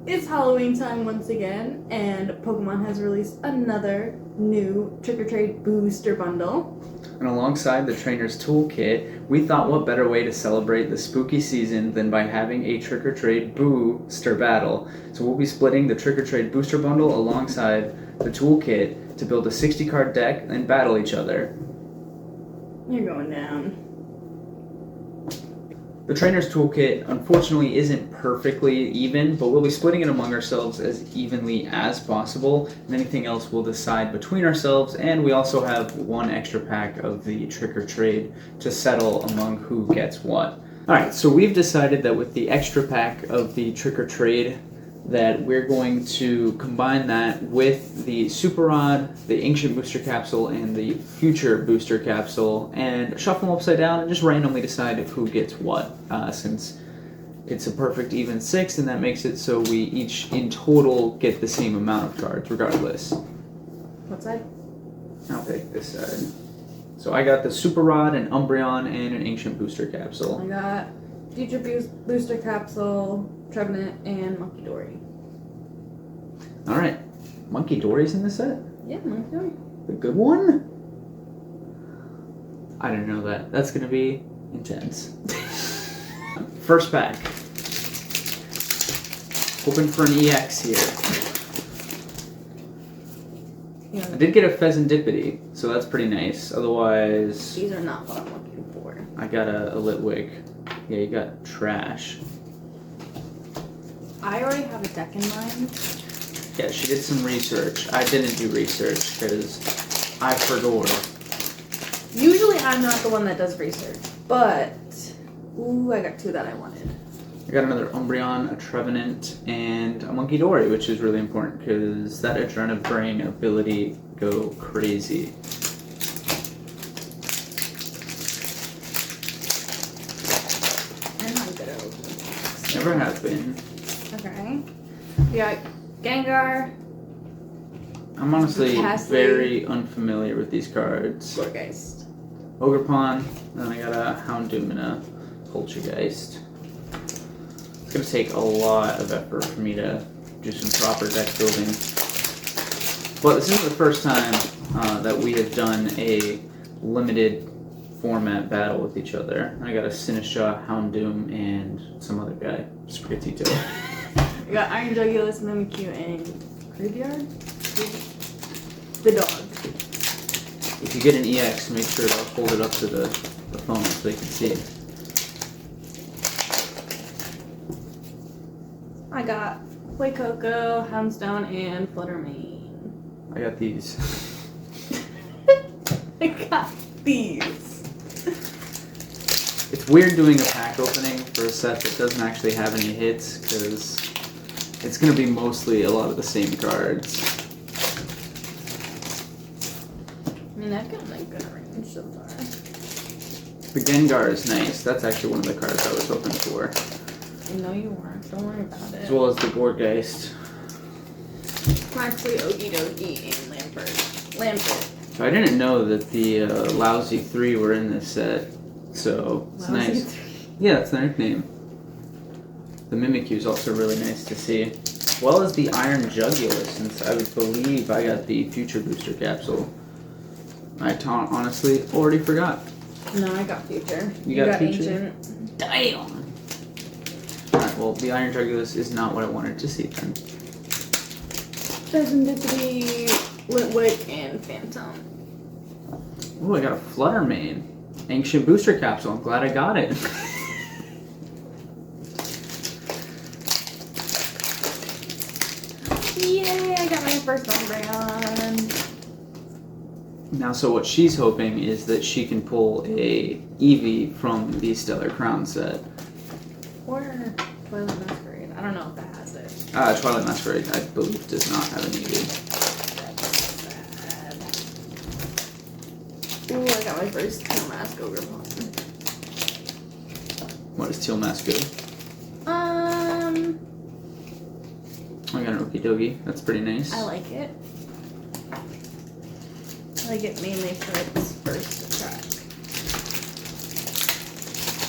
It's Halloween time once again, and Pokemon has released another new Trick-or-Treat booster bundle. And alongside the Trainer's Toolkit, we thought what better way to celebrate the spooky season than by having a Trick-or-Treat booster battle. So we'll be splitting the Trick-or-Treat booster bundle alongside the Toolkit to build a 60-card deck and battle each other. You're going down. The Trainer's Toolkit, unfortunately, isn't perfectly even, but we'll be splitting it among ourselves as evenly as possible, and anything else we'll decide between ourselves, and we also have one extra pack of the Trick or Trade to settle among who gets what. Alright, so we've decided that with the extra pack of the Trick or Trade, that we're going to combine that with the Super Rod, the Ancient Booster Capsule, and the Future Booster Capsule, and shuffle them upside down and just randomly decide who gets what, since it's a perfect even 6, and that makes it so we each in total get the same amount of cards, regardless. What side? I'll take this side. So I got the Super Rod, an Umbreon, and an Ancient Booster Capsule. I got Future Booster Capsule, Trevenant, and Monkey Dory. Alright, Monkey Dory's in this set? Yeah, Monkey Dory. The good one? I didn't know that. That's gonna be intense. First pack. Hoping for an EX here. Yeah. I did get a Pheasantipity, so that's pretty nice. Otherwise, These are not what I'm looking for. I got a Litwick. Yeah, you got trash. I already have a deck in mind. Yeah, she did some research. I didn't do research because I forgot. Usually I'm not the one that does research, but ooh, I got two that I wanted. I got another Umbreon, a Trevenant, and a Monkey Dory, which is really important because that Adrenaline Brain ability go crazy. I'm not good at opening packs. Never have been. Okay. We got Gengar, I'm honestly Cassie. very unfamiliar with these cards. Gourgeist. Ogerpon, then I got a Houndoom and a Poltergeist. It's gonna take a lot of effort for me to do some proper deck building. But this isn't the first time that we have done a limited format battle with each other. I got a Sinistcha, Houndoom, and some other guy, Sprigatito. We got Iron Jugulus, Mimikyu, and Graveyard? The dog. If you get an EX, make sure to hold it up to the phone so they can see it. I got Coco, Houndstone, and Fluttermane. I got these. I got these. It's weird doing a pack opening for a set that doesn't actually have any hits, because it's going to be mostly a lot of the same cards. I mean, I've gotten a good range so far. The Gengar is nice. That's actually one of the cards I was hoping for. I know you weren't. Don't worry about it. As well as the Gourgeist. Actually, Okidoki and Lampert. So I didn't know that the Lousy 3 were in this set. So it's nice. Yeah, that's their nickname. The Mimikyu is also really nice to see. As well as the Iron Jugulus, since I would believe I got the Future Booster Capsule. I honestly already forgot. No, I got Future. You got Future? Ancient. Damn! Alright, well, the Iron Jugulus is not what I wanted to see then. Pheasantipity, Litwick, and Phantom. Ooh, I got a Fluttermane. Ancient Booster Capsule. I'm glad I got it. Yay, I got my first Umbreon. Now, so what she's hoping is that she can pull a Eevee from the Stellar Crown set. Or Twilight Masquerade. I don't know if that has it. Twilight Masquerade, I believe, does not have an Eevee. Ooh, I got my first Teal Mask Ogrepon. What does Teal Mask do? I got an Okidogi. That's pretty nice. I like it. I like it mainly for its first attack.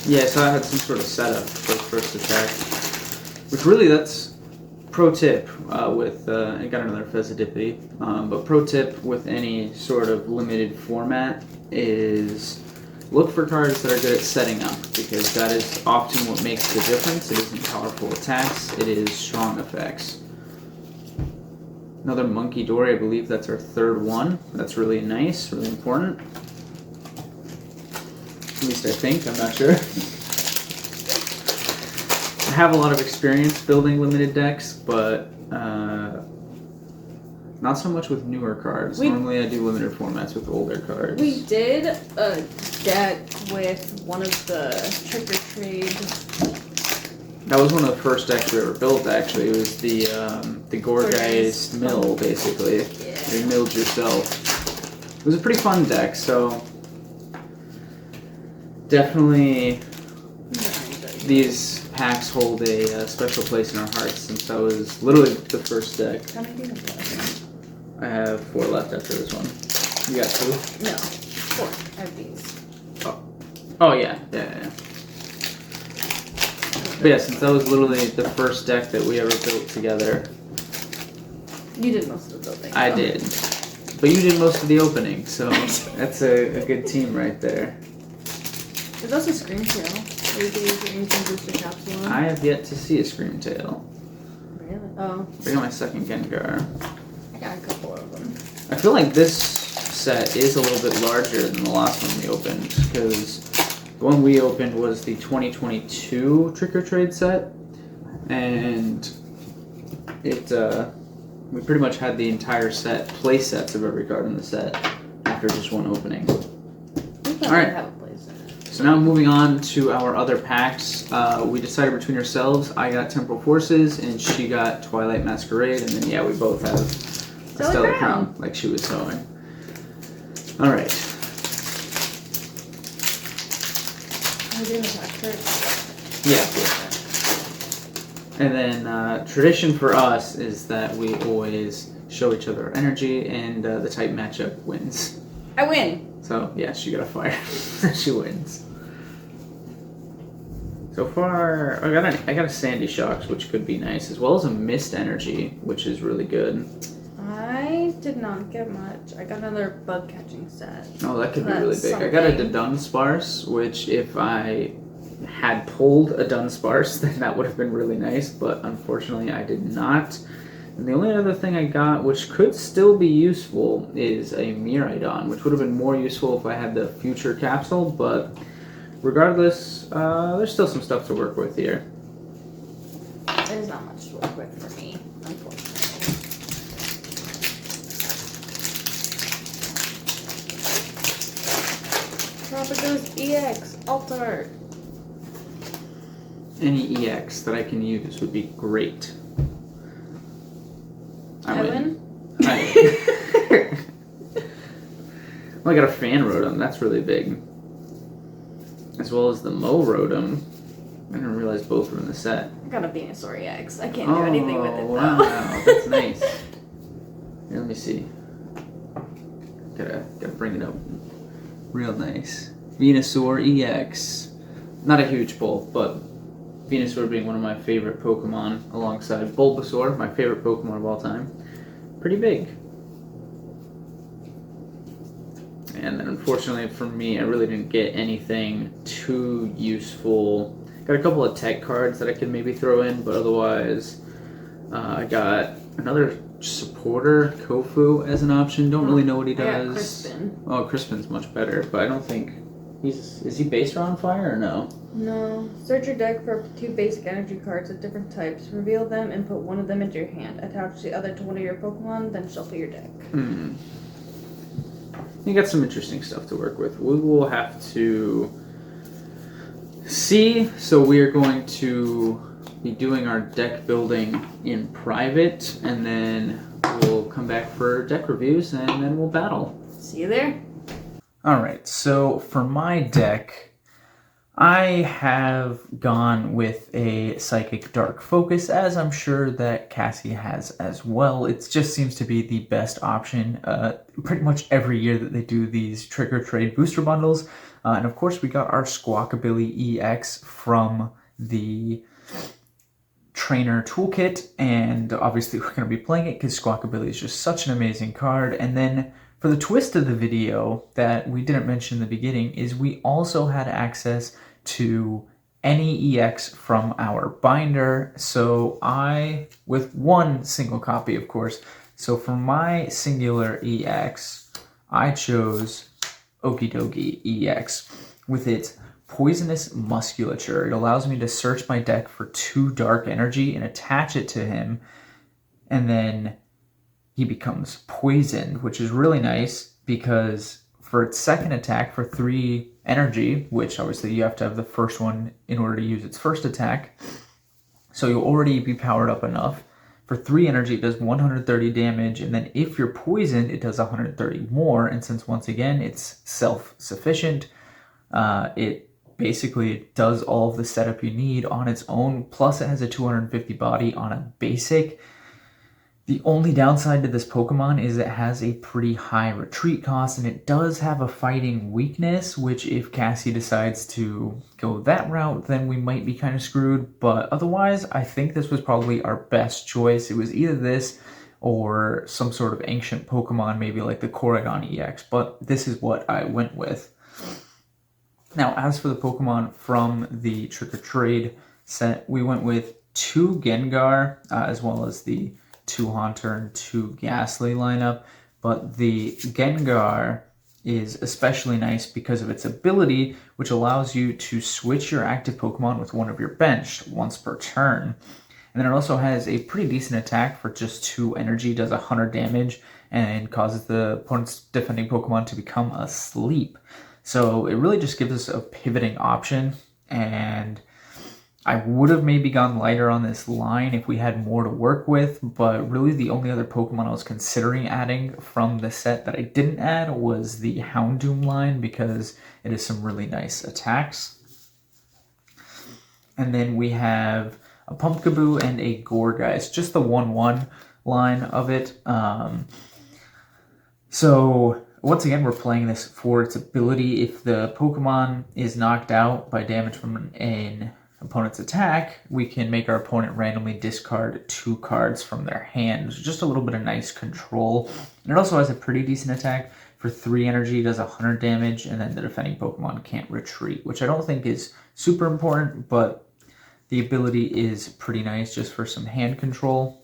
Yeah, so I had some sort of setup for the first attack. Which really, that's pro tip with, I got another Fezzidipity, but pro tip with any sort of limited format is look for cards that are good at setting up, because that is often what makes the difference. It isn't powerful attacks, it is strong effects. Another Monkey Dory, I believe that's our third one. That's really nice, really important. At least I think, I'm not sure. I have a lot of experience building limited decks, but not so much with newer cards. Normally I do limited formats with older cards. We did a deck with one of the Trick or Trade. That was one of the first decks we ever built, actually. It was the Gorgeist Mill, basically. Yeah. You milled yourself. It was a pretty fun deck, so definitely these packs hold a special place in our hearts, since that was literally the first deck. How many do you have? I have 4 left after this one. You got 2? No, 4. I have these. Oh yeah. But yeah, since that was literally the first deck that we ever built together. You did most of the building. I did. But you did most of the opening, so that's a good team right there. There's also Scream Tail. Where you can use your instant booster capsule on. I have yet to see a Scream Tail. Really? Oh. I got my second Gengar. I got a couple of them. I feel like this set is a little bit larger than the last one we opened, because the one we opened was the 2022 Trick or Trade set, and it we pretty much had the entire set, play sets of every card in the set, after just one opening. Alright. Have a place in it. So now moving on to our other packs, we decided between ourselves. I got Temporal Forces, and she got Twilight Masquerade, and then yeah, we both have a Stellar Crown, like she was sewing. Alright. Are we doing the pack first? Yeah. And then tradition for us is that we always show each other our energy, and the type matchup wins. I win! So yeah, she got a fire. She wins. So far, I got a Sandy Shocks, which could be nice, as well as a Mist Energy, which is really good. I did not get much. I got another bug catching set. Oh, that could be really big. Something. I got a Dunsparce, which if I had pulled a Dunsparce, then that would have been really nice, but unfortunately I did not. And the only other thing I got, which could still be useful, is a Miraidon, which would have been more useful if I had the future capsule, but regardless, there's still some stuff to work with here. There's not much to work with for me, unfortunately. Tropicos EX, Altar. Any EX that I can use would be great. I win. Well, I got a Fan Rotom, that's really big. As well as the Mo Rotom. I didn't realize both were in the set. I got a Venusaur EX. I can't do anything with it though. Wow, that's nice. Here, let me see. Gotta bring it up. Real nice. Venusaur EX. Not a huge pull, but Venusaur being one of my favorite Pokemon alongside Bulbasaur, my favorite Pokemon of all time. Pretty big. And then unfortunately for me, I really didn't get anything too useful. Got a couple of tech cards that I could maybe throw in, but otherwise I got another supporter, Kofu, as an option. Don't really know what he does. I got Crispin. Oh, Crispin's much better, but I don't think is he based on fire or no? No. Search your deck for 2 basic energy cards of different types. Reveal them and put one of them into your hand. Attach the other to one of your Pokemon, then shuffle your deck. You got some interesting stuff to work with. We will have to see. So we are going to be doing our deck building in private, and then we'll come back for deck reviews, and then we'll battle. See you there. Alright, so for my deck, I have gone with a Psychic Dark Focus, as I'm sure that Cassie has as well. It just seems to be the best option pretty much every year that they do these Trick or Trade booster bundles. And of course we got our Squawkabilly EX from the trainer Toolkit, and obviously we're going to be playing it because Squawkabilly is just such an amazing card. And then for the twist of the video that we didn't mention in the beginning is we also had access to any EX from our binder. So with one single copy, of course. So for my singular EX, I chose Okie Dokie EX with its Poisonous Musculature. It allows me to search my deck for 2 dark energy and attach it to him, and then he becomes poisoned, which is really nice because for its second attack for 3 energy, which obviously you have to have the first one in order to use its first attack, so you'll already be powered up enough. For 3 energy, it does 130 damage, and then if you're poisoned, it does 130 more, and since once again it's self-sufficient, it basically does all of the setup you need on its own, plus it has a 250 body on a basic. The only downside to this Pokemon is it has a pretty high retreat cost, and it does have a fighting weakness, which if Cassie decides to go that route, then we might be kind of screwed. But otherwise, I think this was probably our best choice. It was either this or some sort of ancient Pokemon, maybe like the Corridon EX, but this is what I went with. Now, as for the Pokemon from the Trick or Trade set, we went with 2 Gengar, as well as the 2 Haunter and 2 Ghastly lineup, but the Gengar is especially nice because of its ability, which allows you to switch your active Pokemon with one of your bench once per turn. And then it also has a pretty decent attack for just 2 energy, does 100 damage, and causes the opponent's defending Pokemon to become asleep. So it really just gives us a pivoting option, and I would have maybe gone lighter on this line if we had more to work with, but really the only other Pokemon I was considering adding from the set that I didn't add was the Houndoom line because it has some really nice attacks. And then we have a Pumpkaboo and a Gourgeist, just the 1/1 line of it. So once again, we're playing this for its ability. If the Pokemon is knocked out by damage from an opponent's attack, we can make our opponent randomly discard 2 cards from their hand. Just a little bit of nice control. And it also has a pretty decent attack. For 3 energy, does 100 damage, and then the defending Pokemon can't retreat, which I don't think is super important, but the ability is pretty nice just for some hand control.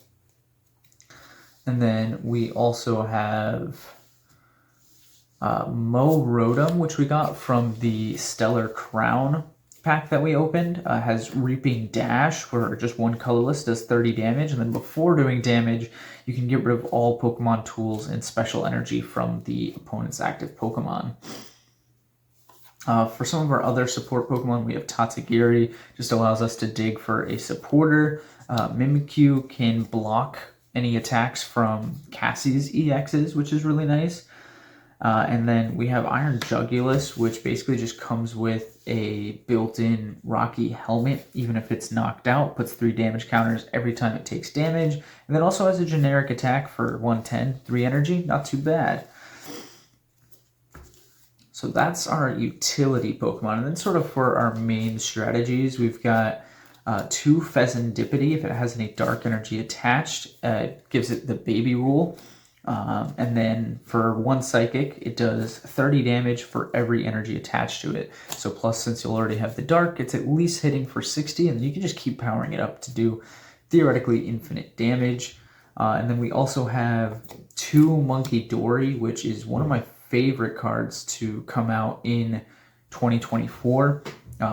And then we also have Mo Rotom, which we got from the Stellar Crown pack that we opened. Has Reaping Dash, where just 1 colorless does 30 damage, and then before doing damage, you can get rid of all Pokemon tools and special energy from the opponent's active Pokemon. For some of our other support Pokemon, we have Tatsugiri, just allows us to dig for a supporter. Mimikyu can block any attacks from Cassie's EXs, which is really nice. And then we have Iron Jugulus, which basically just comes with a built-in Rocky Helmet, even if it's knocked out, puts 3 damage counters every time it takes damage, and then also has a generic attack for 110, 3 energy, not too bad. So that's our utility Pokemon, and then sort of for our main strategies, we've got 2 Pheasantipity. If it has any dark energy attached, it gives it the baby rule. And then for 1 Psychic, it does 30 damage for every energy attached to it. So plus, since you'll already have the dark, it's at least hitting for 60, and you can just keep powering it up to do theoretically infinite damage. And then we also have 2 Monkey Dory, which is one of my favorite cards to come out in 2024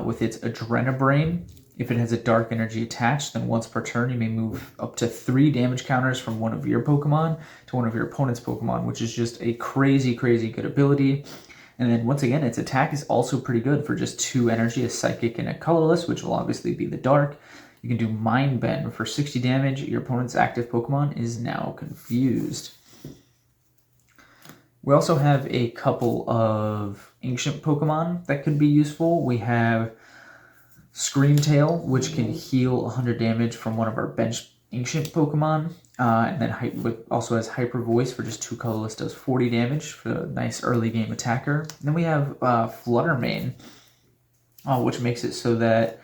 with its Adrenabrain. If it has a dark energy attached, then once per turn, you may move up to 3 damage counters from one of your Pokemon to one of your opponent's Pokemon, which is just a crazy, crazy good ability. And then once again, its attack is also pretty good for just 2 energy, a Psychic and a Colorless, which will obviously be the dark. You can do Mind Bend for 60 damage. Your opponent's active Pokemon is now confused. We also have a couple of ancient Pokemon that could be useful. We have Screamtail, which can heal 100 damage from one of our bench ancient Pokemon, and then also has Hyper Voice for just 2 colorless, does 40 damage for a nice early game attacker. And then we have Fluttermane, which makes it so that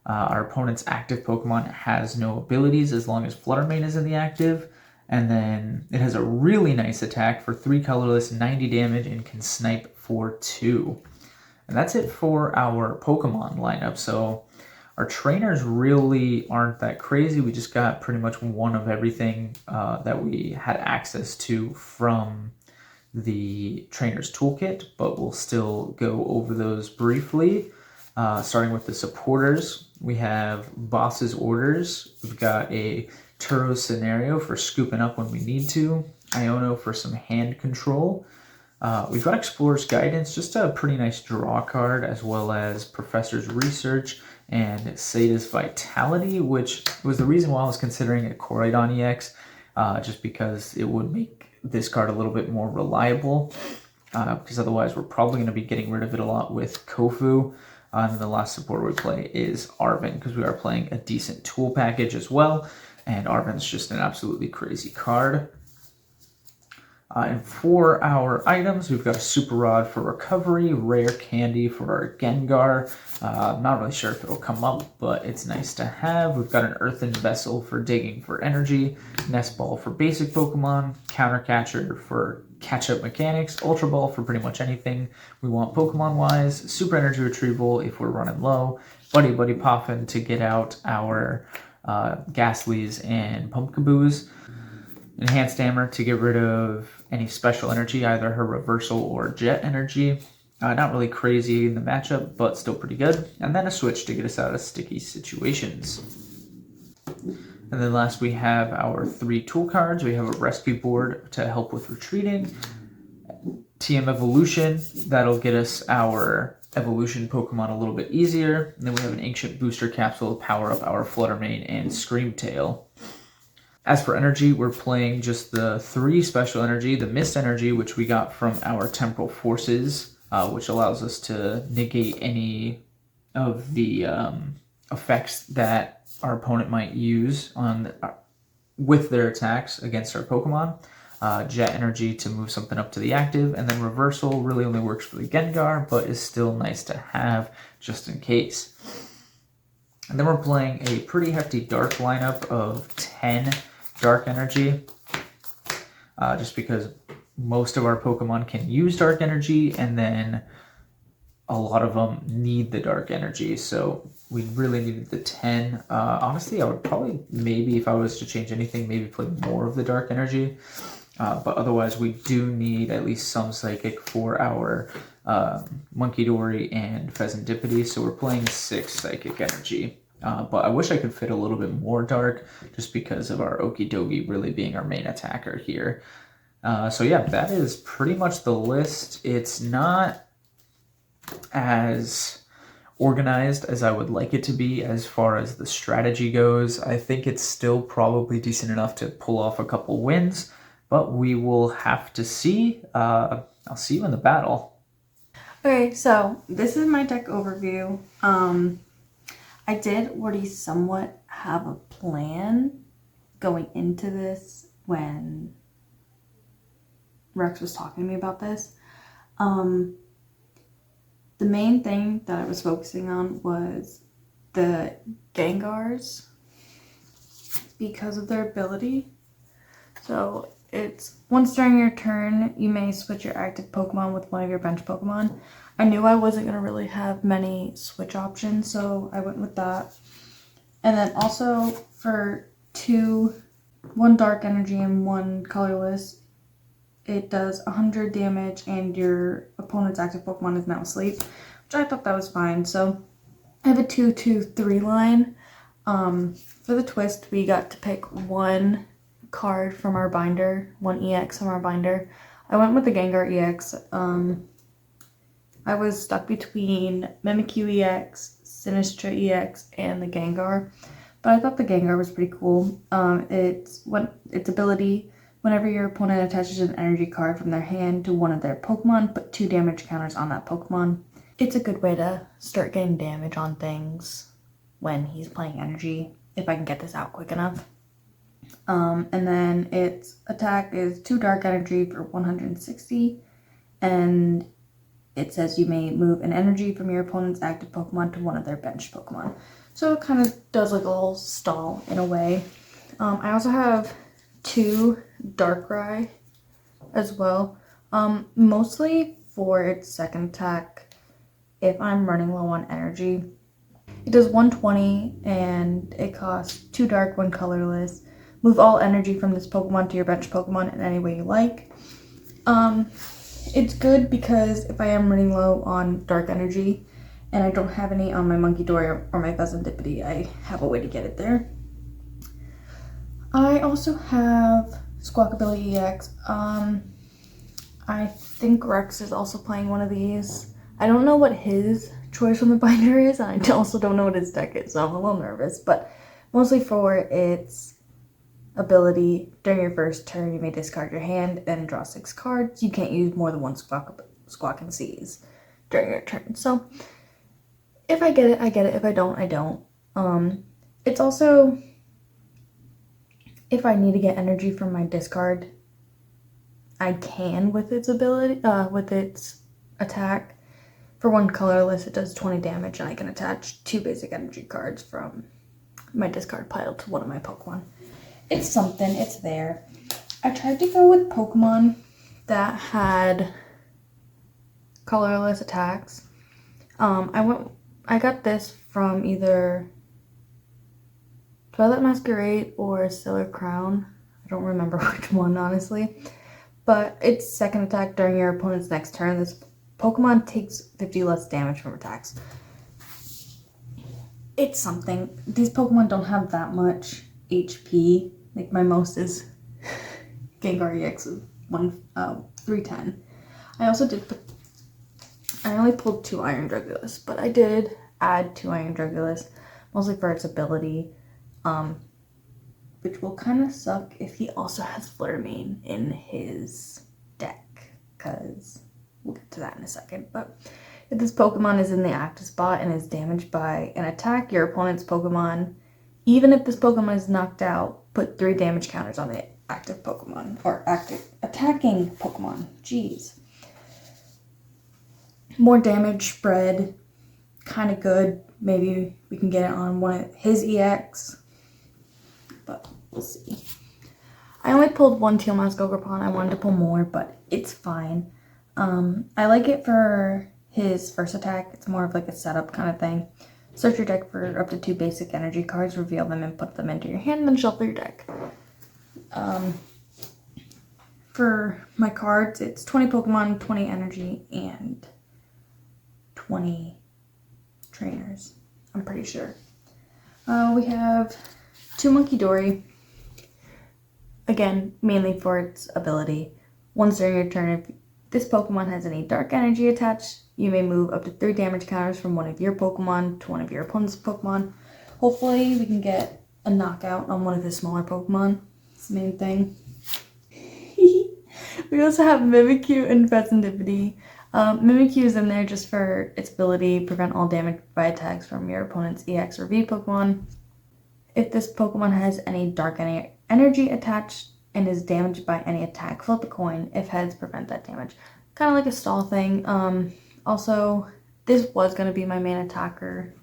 Our opponent's active Pokemon has no abilities as long as Flutter Mane is in the active. And then it has a really nice attack for 3 colorless, 90 damage, and can snipe for 2. And that's it for our Pokemon lineup. So our trainers really aren't that crazy. We just got pretty much one of everything that we had access to from the trainer's toolkit, but we'll still go over those briefly. Starting with the supporters, we have Boss's Orders. We've got a Turo Scenario for scooping up when we need to. Iono for some hand control. We've got Explorer's Guidance, just a pretty nice draw card, as well as Professor's Research and Sada's Vitality, which was the reason why I was considering a Koraidon EX, just because it would make this card a little bit more reliable, because otherwise we're probably going to be getting rid of it a lot with Kofu. And the last supporter we play is Arven, because we are playing a decent tool package as well, and Arven's just an absolutely crazy card. And for our items, we've got a Super Rod for recovery, Rare Candy for our Gengar. I'm not really sure if it'll come up, but it's nice to have. We've got an Earthen Vessel for digging for energy, Nest Ball for basic Pokemon, Counter Catcher for catch-up mechanics, Ultra Ball for pretty much anything we want Pokemon-wise, Super Energy Retrieval if we're running low, Buddy Poffin to get out our Ghastlies and Pumpkaboos, Enhanced Hammer to get rid of any special energy, either her Reversal or Jet Energy. Not really crazy in the matchup, but still pretty good. And then a Switch to get us out of sticky situations. And then last we have our 3 tool cards. We have a Rescue Board to help with retreating. TM Evolution, that'll get us our evolution Pokemon a little bit easier. And then we have an Ancient Booster Capsule to power up our Flutter Mane and Screamtail. As for energy, we're playing just the 3 special energy, the Mist Energy, which we got from our Temporal Forces, which allows us to negate any of the effects that our opponent might use on with their attacks against our Pokemon. Jet Energy to move something up to the active, and then Reversal really only works for the Gengar, but is still nice to have just in case. And then we're playing a pretty hefty Dark lineup of 10 Dark Energy, just because most of our Pokemon can use Dark Energy, and then a lot of them need the Dark Energy, so we really needed the 10. Honestly, I would probably, maybe if I was to change anything, maybe play more of the Dark Energy, but otherwise we do need at least some Psychic for our Munkidori and Pheasantipity, so we're playing 6 Psychic Energy. But I wish I could fit a little bit more Dark, just because of our Okidogi really being our main attacker here. So yeah, that is pretty much the list. It's not as organized as I would like it to be as far as the strategy goes. I think it's still probably decent enough to pull off a couple wins, but we will have to see. I'll see you in the battle. Okay, so this is my deck overview. I did already somewhat have a plan going into this when Rex was talking to me about this. The main thing that I was focusing on was the Gengars because of their ability. So it's once during your turn, you may switch your active Pokemon with one of your bench Pokemon. I knew I wasn't going to really have many switch options, so I went with that. And then also for 1 Dark Energy and 1 Colorless, it does 100 damage and your opponent's active Pokemon is now asleep, which I thought that was fine. So I have a 2-2-3 line. For the twist, we got to pick 1 card from our binder, 1 EX from our binder. I went with the Gengar EX. I was stuck between Mimikyu EX, Sinistra EX, and the Gengar, but I thought the Gengar was pretty cool. Its ability, whenever your opponent attaches an energy card from their hand to one of their Pokemon, put 2 damage counters on that Pokemon. It's a good way to start getting damage on things when he's playing energy, if I can get this out quick enough. And then its attack is 2 Dark Energy for 160, and it says you may move an energy from your opponent's active Pokemon to one of their bench Pokemon. So it kind of does like a little stall in a way. I also have 2 Darkrai as well. Mostly for its second attack if I'm running low on energy. It does 120 and it costs 2 dark, 1 colorless. Move all energy from this Pokemon to your bench Pokemon in any way you like. It's good because if I am running low on dark energy and I don't have any on my Monkey Dory or my Pheasantipity, I have a way to get it there. I also have Squawkabilly EX. I think Rex is also playing one of these. I don't know what his choice from the binder is, and I also don't know what his deck is, so I'm a little nervous, but mostly for its ability, during your first turn, you may discard your hand and draw 6 cards. You can't use more than 1 Squawk and Seize during your turn. So, if I get it, I get it. If I don't, I don't. It's also, if I need to get energy from my discard, I can with its ability, with its attack. For 1 colorless, it does 20 damage, and I can attach 2 basic energy cards from my discard pile to one of my Pokemon. It's something, it's there. I tried to go with Pokemon that had colorless attacks. I got this from either Twilight Masquerade or Stellar Crown. I don't remember which one, honestly. But its second attack during your opponent's next turn, this Pokemon takes 50 less damage from attacks. It's something. These Pokemon don't have that much HP. Like my most is Gengar EX of 310. I only pulled 2 Iron Dragulus, but I did add 2 Iron Dragulus, mostly for its ability, which will kind of suck if he also has Fluttermane in his deck, because we'll get to that in a second. But if this Pokemon is in the active spot and is damaged by an attack, your opponent's Pokemon, even if this Pokemon is knocked out, put 3 damage counters on the active Pokemon, or active attacking Pokemon. Jeez. More damage spread, kind of good. Maybe we can get it on one of his EX, but we'll see. I only pulled 1 Teal Mask Ogerpon. I wanted to pull more, but it's fine. I like it for his first attack. It's more of like a setup kind of thing. Search your deck for up to 2 basic energy cards, reveal them and put them into your hand, then shuffle your deck. For my cards, it's 20 Pokemon, 20 energy, and 20 trainers, I'm pretty sure. We have 2 Monkey Dory, again, mainly for its ability. Once during your turn, if this Pokemon has any dark energy attached, you may move up to 3 damage counters from one of your Pokemon to one of your opponent's Pokemon. Hopefully we can get a knockout on one of his smaller Pokemon. It's the main thing. We also have Mimikyu and Pheasantipity. Mimikyu is in there just for its ability, prevent all damage by attacks from your opponent's EX or V Pokemon. If this Pokemon has any dark energy attached and is damaged by any attack, flip a coin. If heads, prevent that damage. Kind of like a stall thing. Also, this was going to be my main attacker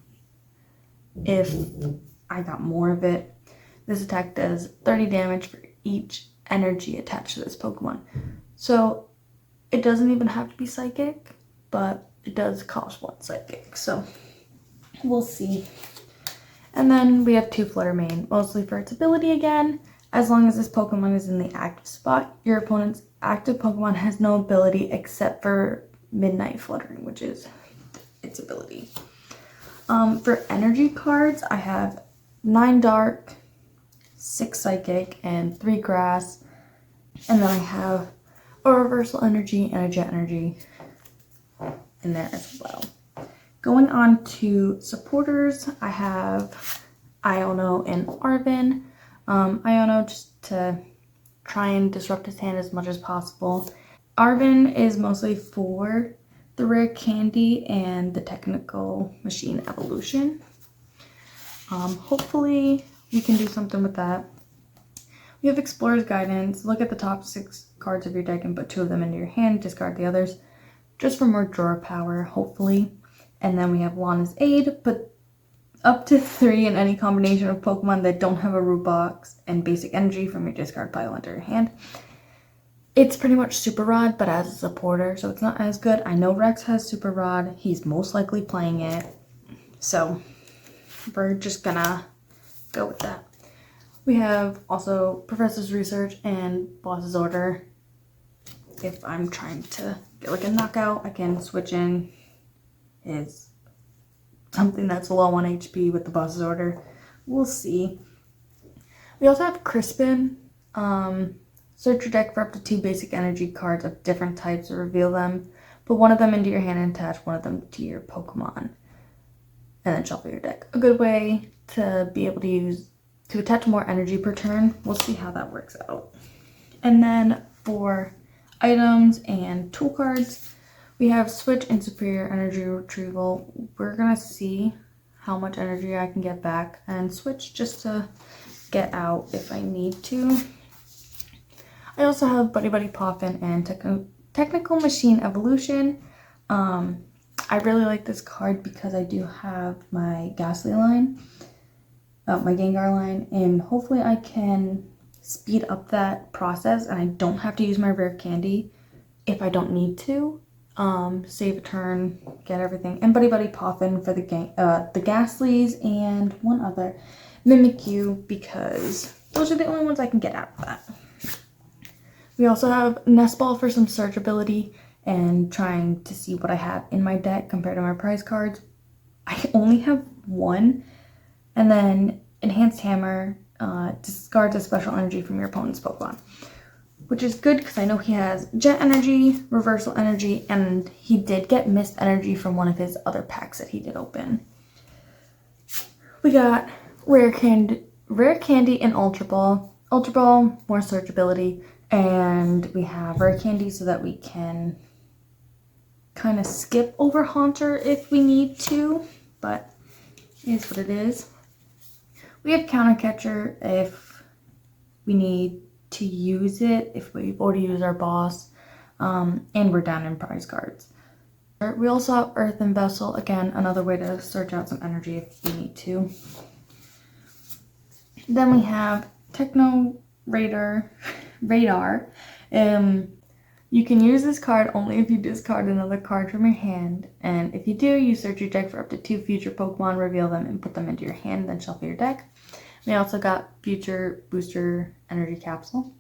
if I got more of it. This attack does 30 damage for each energy attached to this Pokemon. So it doesn't even have to be psychic, but it does cost 1 psychic. So we'll see. And then we have 2 Fluttermane, mostly for its ability again. As long as this Pokemon is in the active spot, your opponent's active Pokemon has no ability except for Midnight Fluttering, which is its ability. For energy cards, I have 9 Dark, 6 Psychic, and 3 Grass. And then I have a Reversal Energy and a Jet Energy in there as well. Going on to supporters, I have Iono and Arven. Iono just to try and disrupt his hand as much as possible. Arven is mostly for the Rare Candy and the Technical Machine Evolution. Hopefully we can do something with that. We have Explorer's Guidance. Look at the top 6 cards of your deck and put 2 of them into your hand, discard the others, just for more drawer power, hopefully. And then we have Lana's Aid. Put up to 3 in any combination of Pokemon that don't have a root box and basic energy from your discard pile into your hand. It's pretty much Super Rod, but as a supporter, so it's not as good. I know Rex has Super Rod. He's most likely playing it. So we're just gonna go with that. We have also Professor's Research and Boss's Order. If I'm trying to get like a knockout, I can switch in his something that's low on HP with the Boss's Order. We'll see. We also have Crispin. Search your deck for up to 2 basic energy cards of different types to reveal them. Put one of them into your hand and attach one of them to your Pokemon. And then shuffle your deck. A good way to be able to attach more energy per turn. We'll see how that works out. And then for items and tool cards, we have Switch and Superior Energy Retrieval. We're going to see how much energy I can get back and switch just to get out if I need to. I also have Buddy Buddy Poffin and Technical Machine Evolution. I really like this card because I do have my Ghastly line, my Gengar line, and hopefully I can speed up that process and I don't have to use my rare candy if I don't need to. Save a turn, get everything. And Buddy Buddy Poffin for the Ghastlies and one other, Mimikyu, because those are the only ones I can get out of that. We also have Nest Ball for some searchability and trying to see what I have in my deck compared to my prize cards. I only have one. And then Enhanced Hammer discards a special energy from your opponent's Pokemon, which is good because I know he has Jet Energy, Reversal Energy, and he did get Mist Energy from one of his other packs that he did open. We got Rare Candy and Ultra Ball. Ultra Ball, more searchability. And we have Rare Candy so that we can kind of skip over Haunter if we need to, but it is what it is. We have Counter Catcher if we need to use it, if we've already used our boss, and we're down in prize cards. We also have Earthen Vessel, again, another way to search out some energy if we need to. Then we have Techno Radar. You can use this card only if you discard another card from your hand, and if you do, you search your deck for up to 2 future Pokemon, reveal them, and put them into your hand, then shuffle your deck. We also got Future Booster Energy Capsule.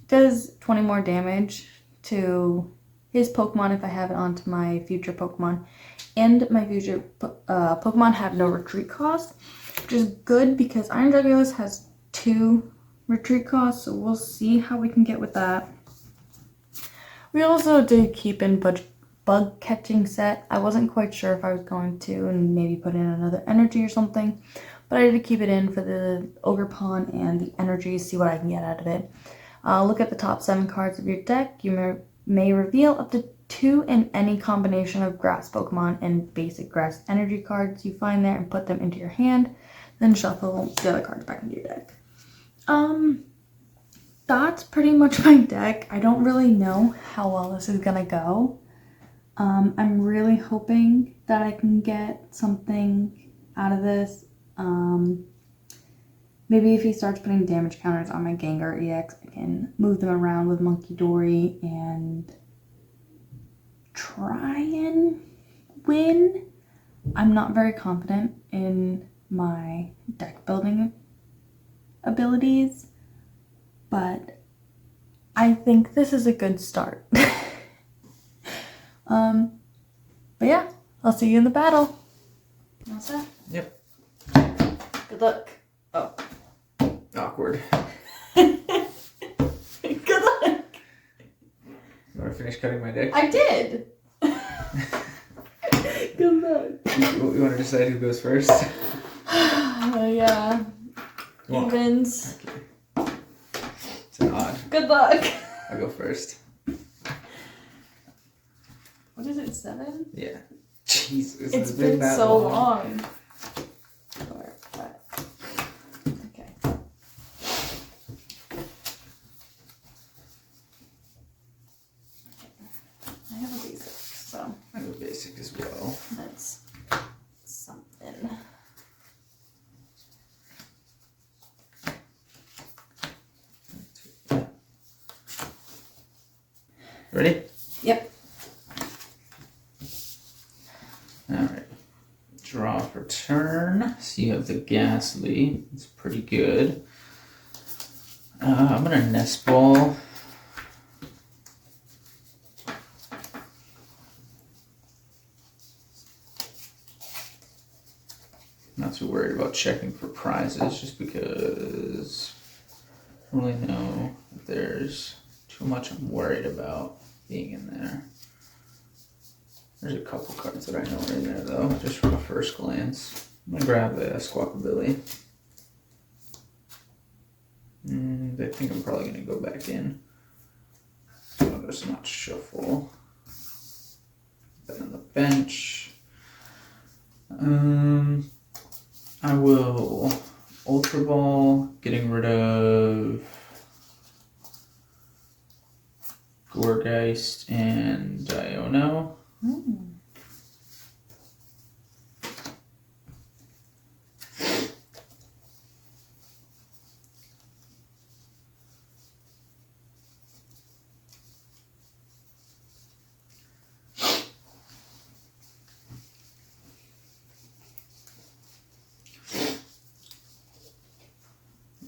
Does 20 more damage to his Pokemon if I have it onto my future Pokemon, and my future Pokemon have no retreat cost, which is good because Iron Jugulis has 2 retreat costs, so we'll see how we can get with that. We also did keep in bug catching set. I wasn't quite sure if I was going to and maybe put in another energy or something, but I did keep it in for the Ogre Pawn and the energy, see what I can get out of it. Look at the top 7 cards of your deck. You may reveal up to 2 in any combination of grass Pokemon and basic grass energy cards you find there and put them into your hand, then shuffle the other cards back into your deck. That's pretty much my deck. I don't really know how well this is gonna go. I'm really hoping that I can get something out of this. Maybe if he starts putting damage counters on my Gengar EX, I can move them around with Monkey Dory and try and win. I'm not very confident in my deck building abilities, but I think this is a good start. But yeah, I'll see you in the battle. What's that? Yep. Good luck. Oh. Awkward. Good luck. You want to finish cutting my deck? I did. Good luck. You want to decide who goes first? Yeah. Evens. Okay. It's an odd. Good luck. I'll go first. What is it, 7? Yeah. Jesus. It's been so long. 4, 5. Okay. I have a basic, so. I have a basic as well. Let's Ready? Yep. Alright. Draw for turn. So you have the Ghastly. It's pretty good. I'm going to Nest Ball. Not too worried about checking for prizes just because I don't really know if there's too much I'm worried about being in there. There's a couple cards that I know are in there though, just from a first glance. I'm gonna grab a Squawkabilly. I think I'm probably gonna go back in. So just not shuffle. Put that on the bench. I will Ultra Ball, getting rid of Gourgeist and Diono.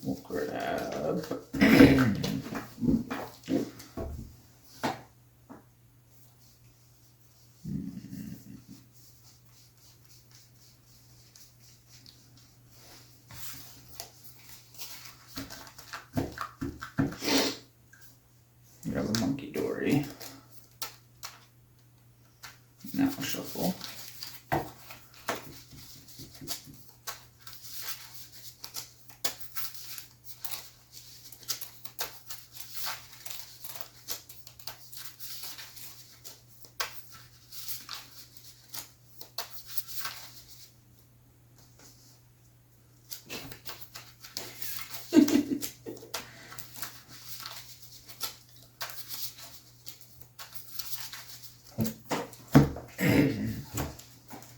We'll grab grab a Monkey Dory. Now I'll shuffle.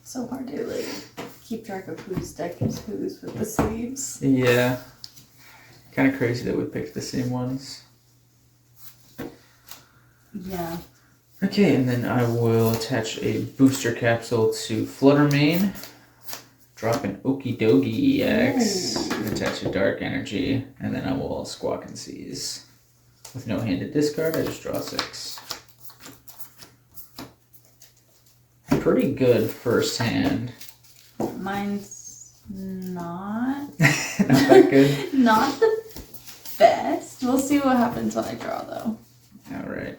So hard to like keep track of whose deck is whose with the sleeves. Yeah. Kind of crazy that we picked the same ones. Yeah. Okay, and then I will attach a booster capsule to Fluttermane. Drop an Okie Dokie EX. Attach a Dark Energy. And then I will Squawk and Seize. With no hand to discard, I just draw 6. Pretty good first hand. Mine's not. Not that good? Not the best. We'll see what happens when I draw, though. Alright.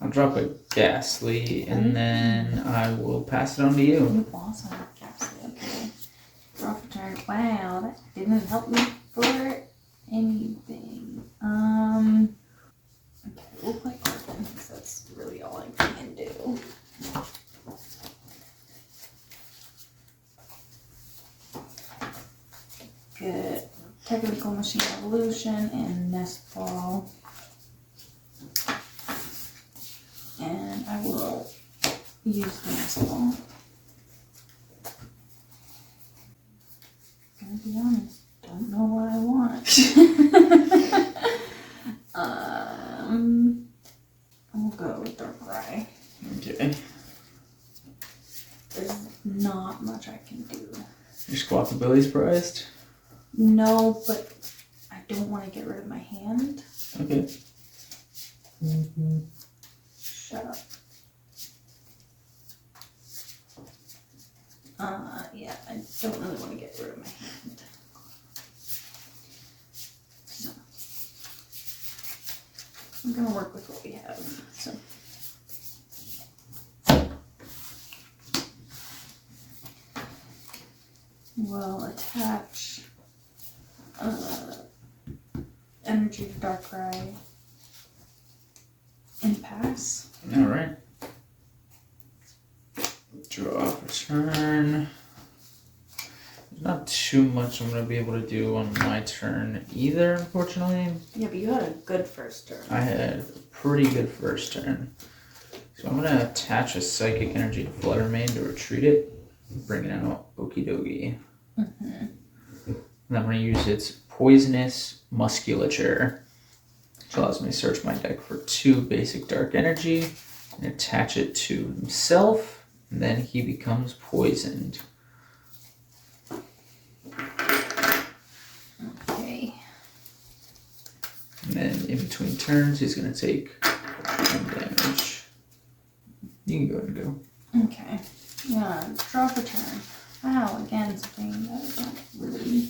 I'll drop a Ghastly, and then I will pass it on to you. You also have Ghastly, okay. Draw for turn. Wow, that didn't help me for anything. Okay, we'll play Carpin, because that's really all I can do. Good. Technical Machine Evolution and Nest Ball. And I will use the Nest Ball. Gonna be honest, don't know what I want. I'll go with Darkrai. Okay. There's not much I can do. Your Squawkabilly's prized? No, but I don't want to get rid of my hand. Okay. Shut up. Yeah, I don't really want to get rid of my hand. So, I'm gonna work with what we have. So, we'll attach energy to Darkrai and pass. Alright. Draw for turn. There's not too much I'm going to be able to do on my turn either, unfortunately. Yeah, but you had a good first turn. I had a pretty good first turn. So I'm going to attach a Psychic Energy to Fluttermane to retreat it, bringing out Okie Dokie. And I'm going to use its Poisonous Musculature. which allows me to search my deck for 2 basic dark energy and attach it to himself, and then he becomes poisoned. Okay. And then in between turns, he's going to take 1 damage. You can go ahead and go. Okay. Yeah, draw for turn. Wow, again, something that I don't really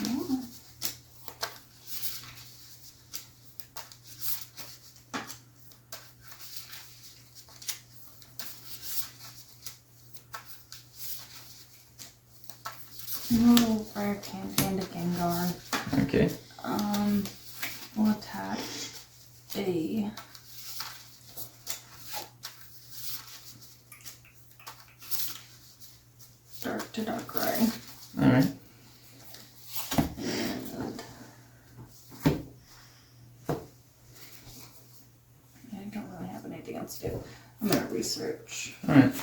want. No, Rare Champion to Gengar. Okay. We'll attach a dark to Darkrai. Alright. And yeah, I don't really have anything else to do. I'm gonna research. Alright.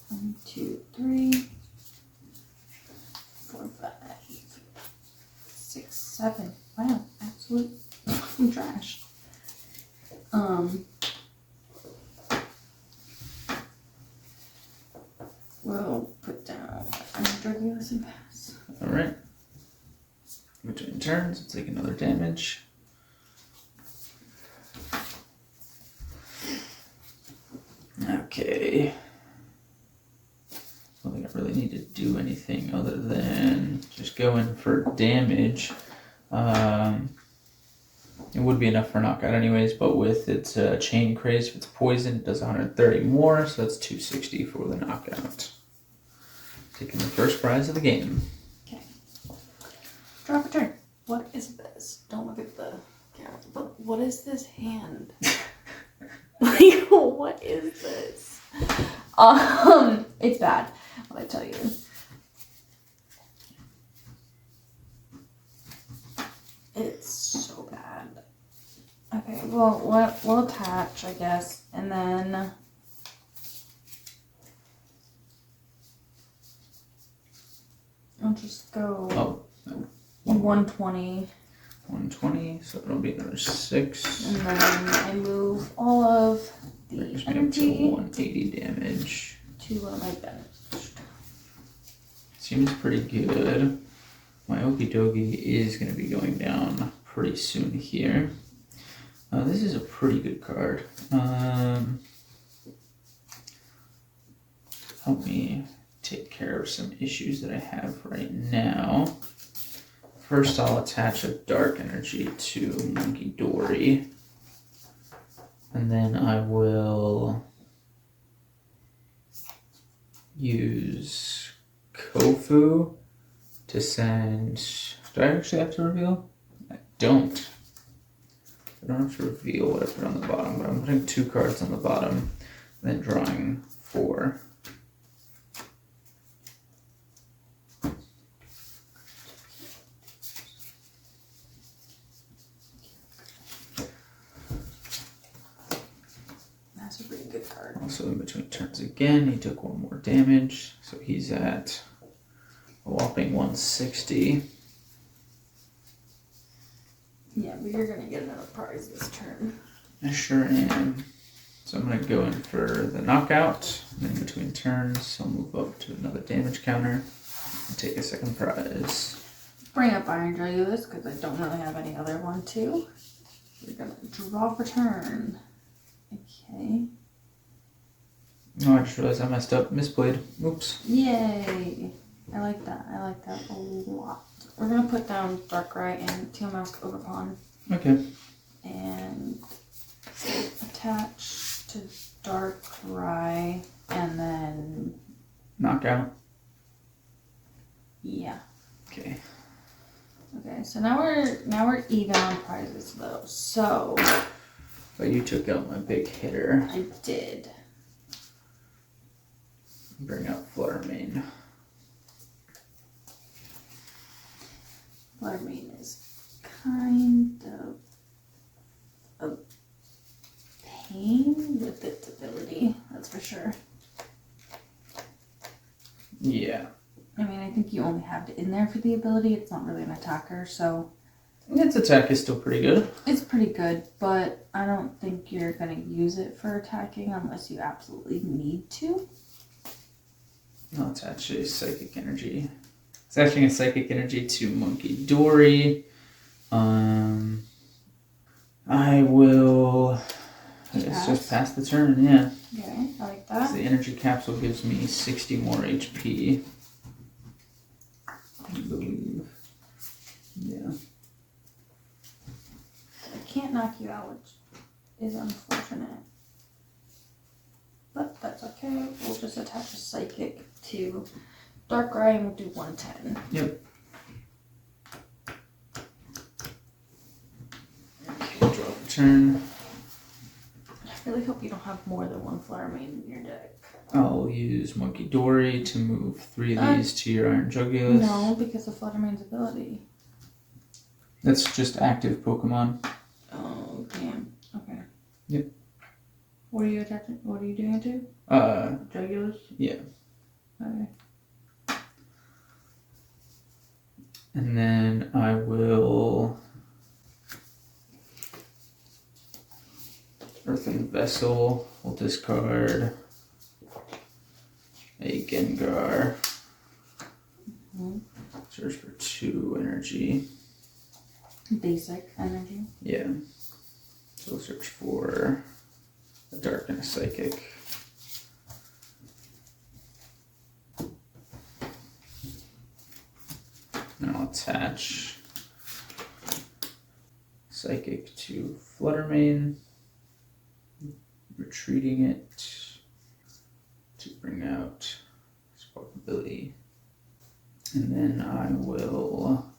1, 2, 3, 4, 5, 6, 7. Wow, absolute fucking trash. We'll put down Androgynous and pass. Alright. Between turns, we'll take another damage. Okay. I don't think I really need to do anything other than just go in for damage. It would be enough for knockout anyways, but with its chain craze, if it's poison, it does 130 more, so that's 260 for the knockout. Taking the first prize of the game. Okay. Draw for turn. What is this? Don't look at the camera. But what is this hand? Like, what is this? It's bad. What I tell you. It's so bad. Okay, well, we'll attach, I guess, and then I'll just go Oh, no. 120, 120, so it'll be another 6. and then I move all of the Brings me up to energy 180 damage. to my bench. Seems pretty good. My Okidogi is going to be going down pretty soon here. This is a pretty good card. Help me take care of some issues that I have right now. First, I'll attach a dark energy to Monkey Dory. And then I will use Kofu to send. Do I actually have to reveal? I don't. I don't have to reveal what I put on the bottom, but I'm putting 2 cards on the bottom, then drawing 4. That's a pretty good card. Also in between turns again, he took 1 more damage, so he's at a whopping 160. Yeah, but you're gonna get another prize this turn. I sure am. So I'm going to go in for the knockout, and then in between turns, I'll move up to another damage counter and take a second prize. Bring up Iron Dragulus because I don't really have any other one too. We're gonna draw for turn. Okay. Oh, I just realized I messed up. Misplayed. Oops. Yay! I like that. I like that a lot. We're gonna put down Darkrai and Teal Mask Overpawn Okay. and attach to Darkrai and then Knockout. yeah. Okay. Okay, so now we're even on prizes though. So But you took out my big hitter. I did. Bring out Fluttermane. Fluttermane is kind of a pain with its ability, that's for sure. Yeah. I mean, I think think you only have it in there for the ability. It's not really an attacker, so... Its attack is still pretty good. It's pretty good, but I don't think you're going to use it for attacking unless you absolutely need to. No, it's actually psychic energy. It's attaching a psychic energy to Monkey Dory. I will... just pass the turn, yeah. Okay, I like that. So the energy capsule gives me 60 more HP. I believe. Yeah. I can't knock you out, which is unfortunate. But that's okay. We'll just attach a psychic to Darkrai and we'll do 110. Yep. Okay, draw for turn. I really hope you don't have more than one Flower Main in your deck. I'll use Monkey Dory to move 3 of these to your Iron Jugulis. No, because of Flutter Main's ability. That's just active Pokemon. Oh, damn. Okay. Yep. What are you attaching? What are you doing it to? Jugulis? Yeah. Okay. And then I will Earthen Vessel. We'll discard a Gengar. Search for 2 energy. Basic energy. Yeah. So we'll search for a Dark and a Psychic. And I'll attach Psychic to Fluttermane, retreating it to bring out Sparkability. And then I will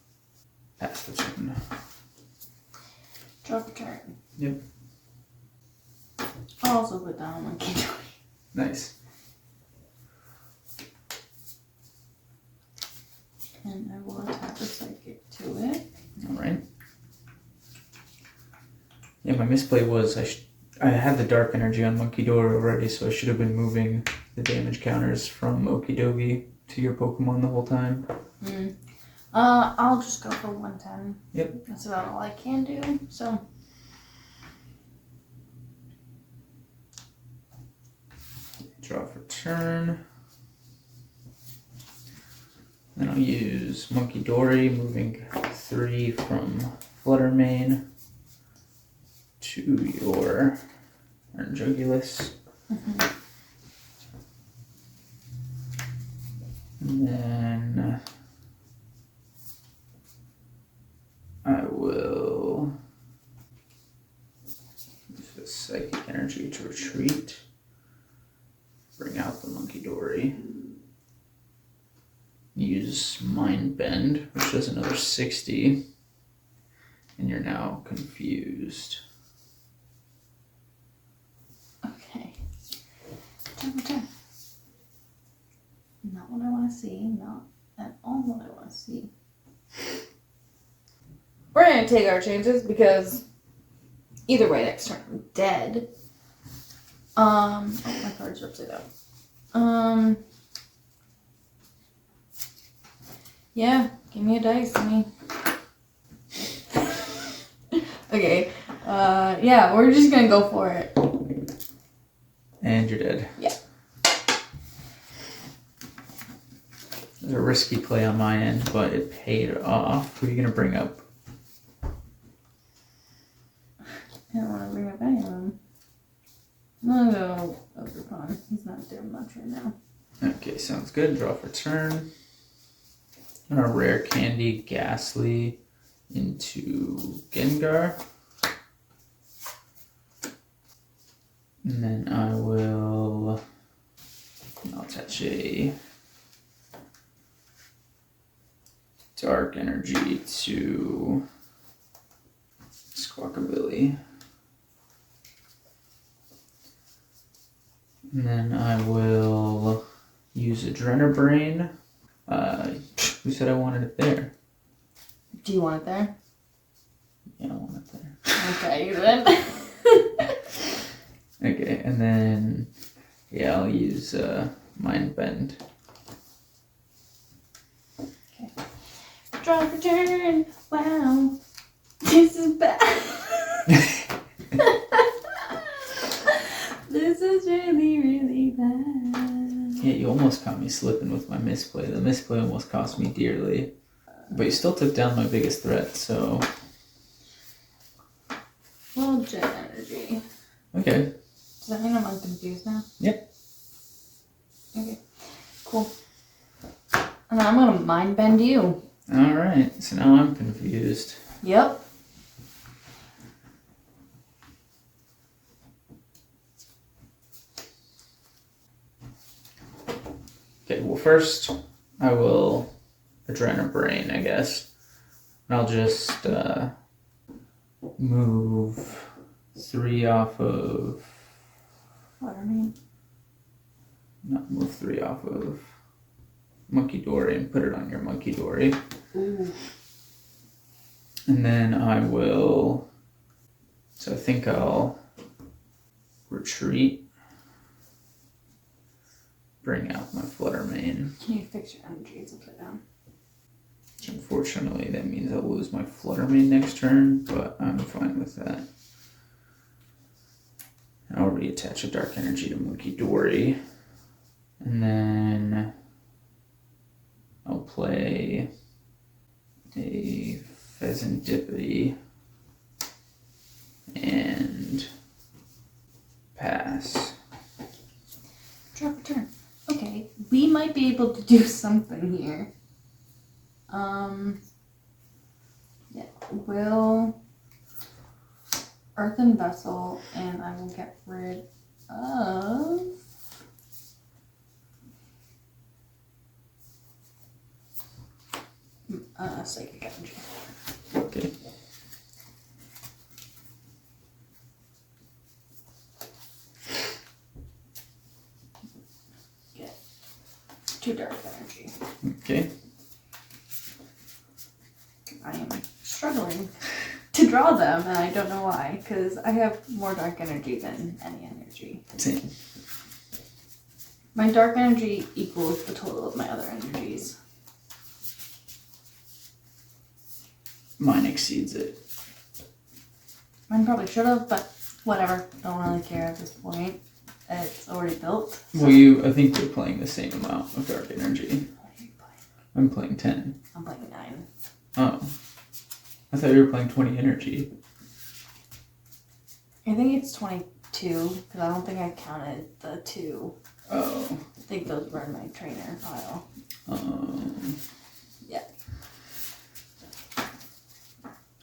pass the turn. Draw for turn. Yep. I'll also put down a Monkey Dory. Nice. And I will attach a Psychic to it. Alright. Yeah, my misplay was I had the Dark Energy on Monkey Dory already, so I should have been moving the damage counters from Okidogi to your Pokemon the whole time. I'll just go for 110. Yep. That's about all I can do, so. Draw for turn. Then I'll use Monkey Dory, moving 3 from Fluttermane to your Iron Jugulis. And then I will use the Psychic Energy to retreat. Bring out the Monkey Dory. Use Mind Bend, which does another 60. And you're now confused. Okay. Turn. Not what I want to see. Not at all what I want to see. We're going to take our chances because either way, next turn I'm dead. Oh, my cards are upside down. Yeah, give me a dice. Okay. Yeah, we're just gonna go for it. And you're dead. Yeah. It was a risky play on my end, but it paid off. Who are you going to bring up? I don't want to bring up any of them. I'm gonna go Overcon. He's not doing much right now. Okay, sounds good. Draw for turn. And a rare candy, Ghastly, into Gengar. And then I'll attach a Dark Energy to Squawkabilly. And then I will use Adrenabrain. Who said I wanted it there? Do you want it there? Yeah, I want it there. Okay, you then. Okay, and then, yeah, I'll use Mind Bend. Draw return. Wow. This is bad. This is really, really bad. Yeah, you almost caught me slipping with my misplay. The misplay almost cost me dearly. But you still took down my biggest threat, so... Well, jet energy. Okay. Does that mean I'm unconfused now? Yep. Okay. Cool. And then I'm gonna mind bend you. Alright, so now I'm confused. Yep. Okay, well first I will Adrenabrain, I guess. And I'll just move 3 off of... What I mean? Not move 3 off of Monkey Dory and put it on your Monkey Dory. Ooh. And then I will... So I think I'll retreat. Bring out my Fluttermane. Can you fix your energies upside down? Unfortunately, that means I'll lose my Fluttermane next turn, but I'm fine with that. I'll reattach a Dark Energy to Monkey Dory. And then I'll play a Pheasantipity and pass. Drop return. Okay, we might be able to do something here. Yeah, we'll Earthen Vessel, and I will get rid of Psychic Energy. Okay. Get 2 Dark Energy. Okay. I am struggling to draw them, and I don't know why, because I have more Dark Energy than any energy. Same. My Dark Energy equals the total of my other energies. Mine exceeds it. Mine probably should have, but whatever. Don't really care at this point. It's already built. So. Well, I think you're playing the same amount of Dark Energy. What are you playing? I'm playing 10. I'm playing 9. Oh. I thought you were playing 20 energy. I think it's 22, because I don't think I counted the 2. Oh. I think those were in my trainer pile. Yeah.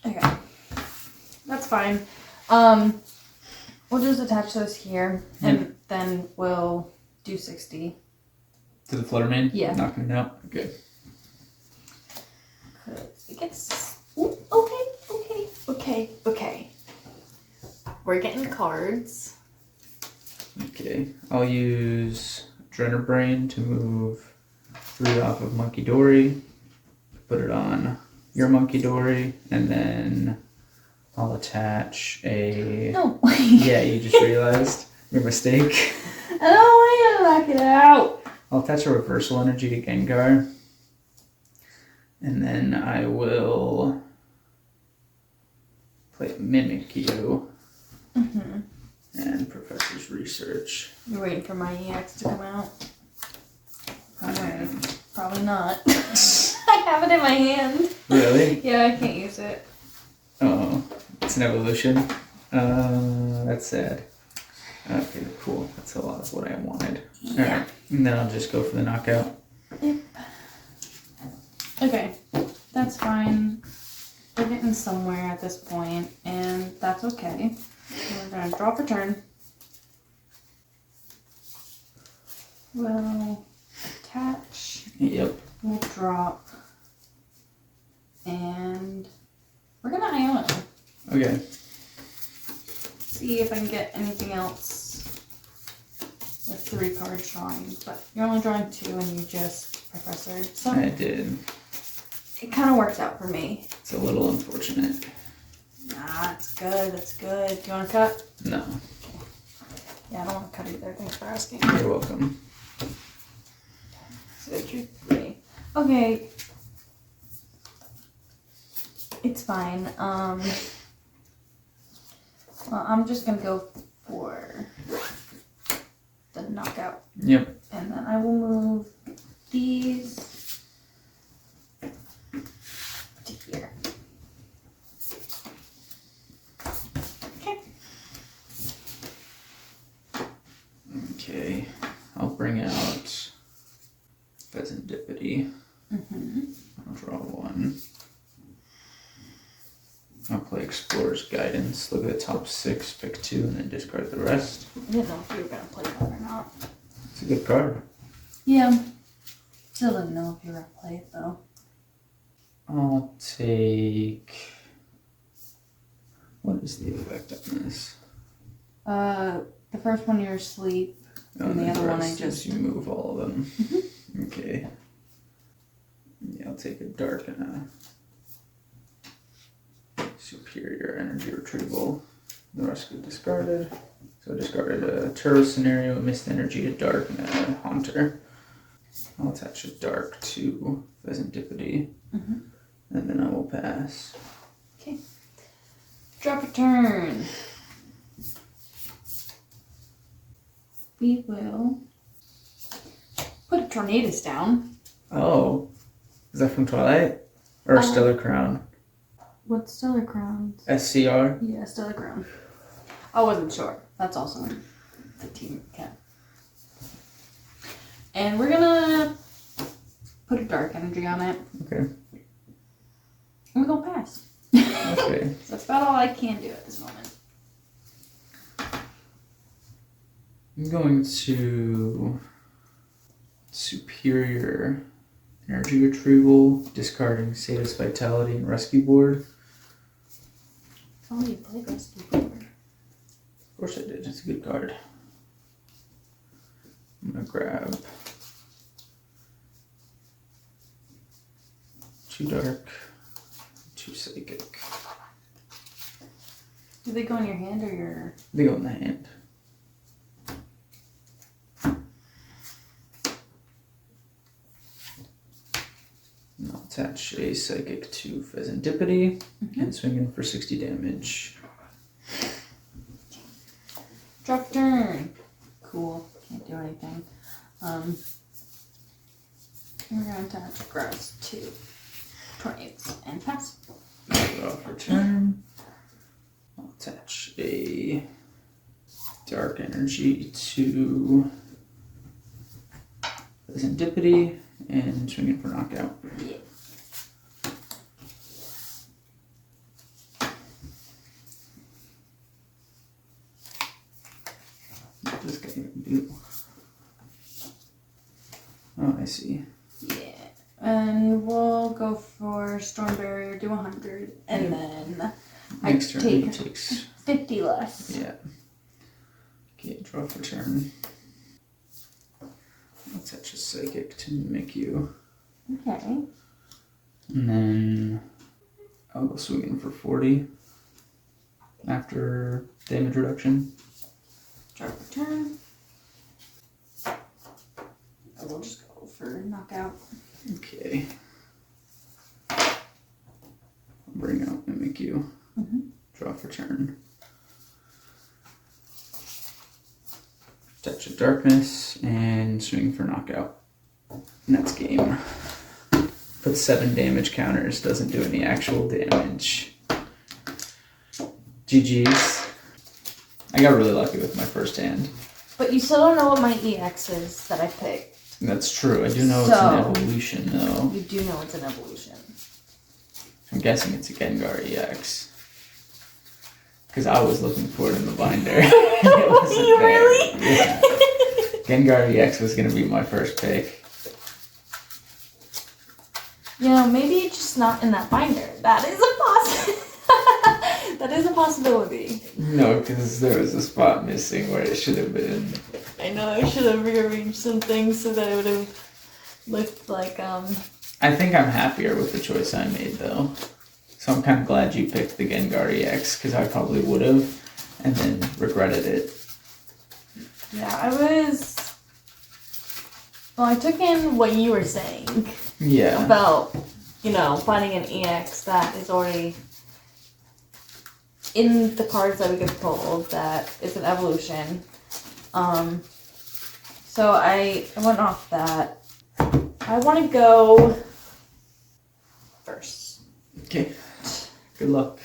Okay. That's fine. We'll just attach those here, and then we'll do 60. To the Fluttermane? Yeah. Knocking it out? Okay. Because it gets... Ooh, okay. We're getting cards. Okay. I'll use Adrenabrain to move 3 off of Monkey Dory. Put it on your Monkey Dory, and then I'll attach a... No. Yeah, you just realized your mistake. I don't want you to knock it out. I'll attach a Reversal Energy to Gengar. And then I will play Mimikyu and Professor's Research. You're waiting for my EX to come out? Alright. Probably not. I have it in my hand. Really? Yeah, I can't use it. Oh, it's an evolution. That's sad. Okay, cool. That's a lot of what I wanted. Yeah. Alright, and then I'll just go for the knockout. Yep. Okay, that's fine. We're getting somewhere at this point, and that's okay. We're gonna draw for turn. We'll attach. Yep. We'll drop. And we're gonna Iona. Okay. See if I can get anything else with 3 card drawing. But you're only drawing 2 and you just Professor. So I did. it kind of works out for me. It's a little unfortunate. Nah, it's good. It's good. Do you want to cut? No. Yeah, I don't want to cut either. Thanks for asking. You're welcome. So 2, 3. Okay. It's fine. Well, I'm just gonna go for the knockout. Yep. And then I will move these to here. Okay. Okay. I'll bring out Pheasantipity. I'll draw one. I'll play Explorer's Guidance. Look at the top 6, pick 2, and then discard the rest. I didn't know if you were gonna play that or not. It's a good card. Yeah. Still didn't know if you were gonna play it though. I'll take... What is the effect on this? The first one you're asleep, and the other one I just... You move all of them. Okay. Yeah, I'll take a dark and a superior energy retrieval. The rest get discarded. So I discarded a turtle scenario, a mist energy, a dark, and a haunter. I'll attach a dark to Pheasantipity, and then I will pass. Okay. Drop a turn. We will put a Tornadus down. Oh, is that from Twilight? Or Stellar Crown? What's Stellar Crowns? SCR? Yeah, Stellar Crown. I wasn't sure. That's also in the team camp. And we're gonna put a dark energy on it. Okay. And we're gonna pass. Okay. So that's about all I can do at this moment. I'm going to superior energy retrieval, discarding Sadist Vitality and Rescue Board. Oh, you played Rescue Board. Of course I did. It's a good card. I'm gonna grab 2 dark, 2 psychic. Do they go in your hand or your... They go in the hand. And I'll attach a psychic to Pheasantipity and swing in for 60 damage. Drop turn. Cool. Can't do anything. We're going to attach grass to tornadoes and pass. Draw for turn. I'll attach a dark energy to Pheasantipity and swing in for knockout. Yeah. What does this guy even do? Oh, I see. Yeah. And we'll go for Storm Barrier, do 100, and then Next turn he take takes 50 less. Yeah. Okay, draw for turn. I'll attach a psychic to mimic you. Okay. And then I'll go swing in for 40 after damage reduction. Drop a turn. I will just go for knockout. Okay. I'll bring out mimic you. Draw for turn. Touch of darkness and swing for knockout. And that's game. Put 7 damage counters, doesn't do any actual damage. GG's. I got really lucky with my first hand. But you still don't know what my EX is that I picked. That's true. I do know it's an evolution, though. You do know it's an evolution. I'm guessing it's a Gengar EX. Because I was looking for it in the binder. It wasn't You there. really? Yeah. Gengar EX was going to be my first pick. You know, maybe it's just not in that binder. That is that is a possibility. No, because there was a spot missing where it should have been. I know I should have rearranged some things so that it would have looked like I think I'm happier with the choice I made, though. So I'm kind of glad you picked the Gengar EX, because I probably would have, and then regretted it. Yeah, I was... Well, I took in what you were saying. Yeah. About you know, finding an EX that is already in the cards that we get pulled that is an evolution. So I went off that. I want to go first. Okay. Good luck.